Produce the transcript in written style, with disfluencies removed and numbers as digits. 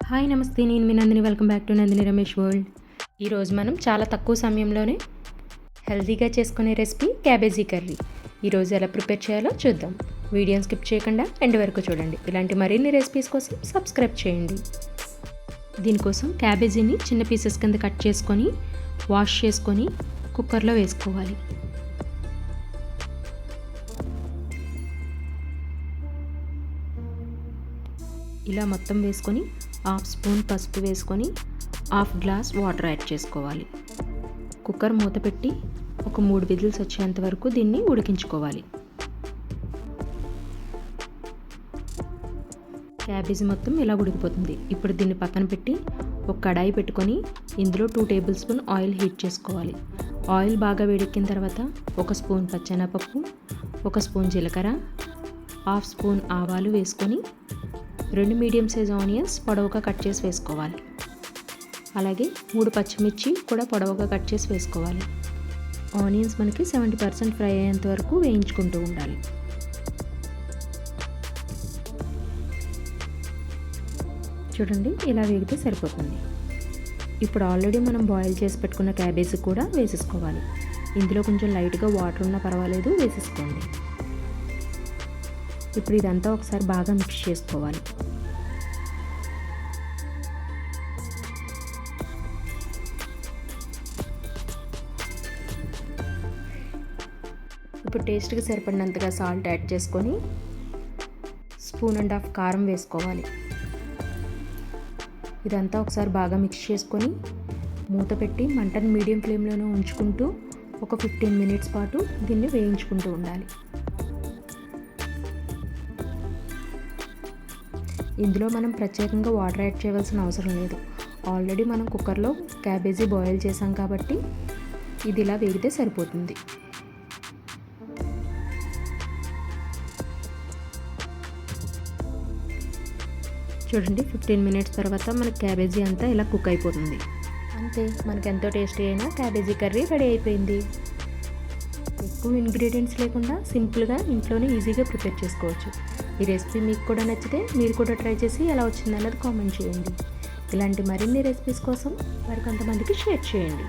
Hi నమస్తే, నేను మీ Nandini. Welcome back to Nandini Ramesh world. ఈరోజు మనం చాలా తక్కువ సమయంలోనే హెల్తీగా చేసుకునే రెసిపీ క్యాబేజీ కర్రీ. ఈరోజు ఎలా ప్రిపేర్ చేయాలో చూద్దాం. వీడియోని స్కిప్ చేయకుండా ఎండ్ వరకు చూడండి. ఇలాంటి మరిన్ని రెసిపీస్ కోసం సబ్స్క్రైబ్ చేయండి. దీనికోసం క్యాబేజీని చిన్న పీసెస్ కింద కట్ చేసుకొని వాష్ చేసుకొని కుక్కర్లో వేసుకోవాలి. ఇలా మొత్తం వేసుకొని హాఫ్ స్పూన్ పసుపు వేసుకొని హాఫ్ గ్లాస్ వాటర్ యాడ్ చేసుకోవాలి. కుక్కర్ మూత పెట్టి ఒక 3 విజిల్స్ వచ్చేంత వరకు దీన్ని ఉడికించుకోవాలి. క్యాబేజీ మొత్తం ఇలా ఉడికిపోతుంది. ఇప్పుడు దీన్ని పక్కన పెట్టి ఒక కడాయి పెట్టుకొని ఇందులో 2 టేబుల్ స్పూన్ ఆయిల్ హీట్ చేసుకోవాలి. ఆయిల్ బాగా వేడెక్కిన తర్వాత 1 స్పూన్ పచ్చెనపప్పు, 1 స్పూన్ జీలకర్ర, హాఫ్ స్పూన్ ఆవాలు వేసుకొని 2 మీడియం సైజ్ ఆనియన్స్ పొడవుగా కట్ చేసి వేసుకోవాలి. అలాగే 3 పచ్చిమిర్చి కూడా పొడవుగా కట్ చేసి వేసుకోవాలి. ఆనియన్స్ మనకి 70% ఫ్రై అయ్యేంత వరకు వేయించుకుంటూ ఉండాలి. చూడండి, ఇలా వేగితే సరిపోతుంది. ఇప్పుడు ఆల్రెడీ మనం బాయిల్ చేసి పెట్టుకున్న క్యాబేజీ కూడా వేసేసుకోవాలి. ఇందులో కొంచెం లైట్గా వాటర్ ఉన్నా పర్వాలేదు, వేసేసుకోండి. ఇప్పుడు ఇదంతా ఒకసారి బాగా మిక్స్ చేసుకోవాలి. ఇప్పుడు టేస్ట్కి సరిపడినంతగా సాల్ట్ యాడ్ చేసుకొని 1.5 స్పూన్ కారం వేసుకోవాలి. ఇదంతా ఒకసారి బాగా మిక్స్ చేసుకొని మూత పెట్టి మంటను మీడియం ఫ్లేమ్లోనే ఉంచుకుంటూ ఒక 15 మినిట్స్ పాటు దీన్ని వేయించుకుంటూ ఉండాలి. ఇందులో మనం ప్రత్యేకంగా వాటర్ యాడ్ చేయవలసిన అవసరం లేదు. ఆల్రెడీ మనం కుక్కర్లో క్యాబేజీ బాయిల్ చేసాం కాబట్టి ఇది ఇలా వేగితే సరిపోతుంది. చూడండి, 15 మినిట్స్ తర్వాత మనకి క్యాబేజీ అంతా ఇలా కుక్ అయిపోతుంది. అంతే, మనకి ఎంతో టేస్టీ అయిన క్యాబేజీ కర్రీ రెడీ అయిపోయింది. ఎక్కువ ఇంగ్రీడియంట్స్ లేకుండా సింపుల్గా ఇంట్లోనే ఈజీగా ప్రిపేర్ చేసుకోవచ్చు. ఈ రెసిపీ మీకు కూడా నచ్చితే మీరు కూడా ట్రై చేసి ఎలా వచ్చిందన్నది కామెంట్ చేయండి. ఇలాంటి మరిన్ని రెసిపీస్ కోసం మరికొంతమందికి షేర్ చేయండి.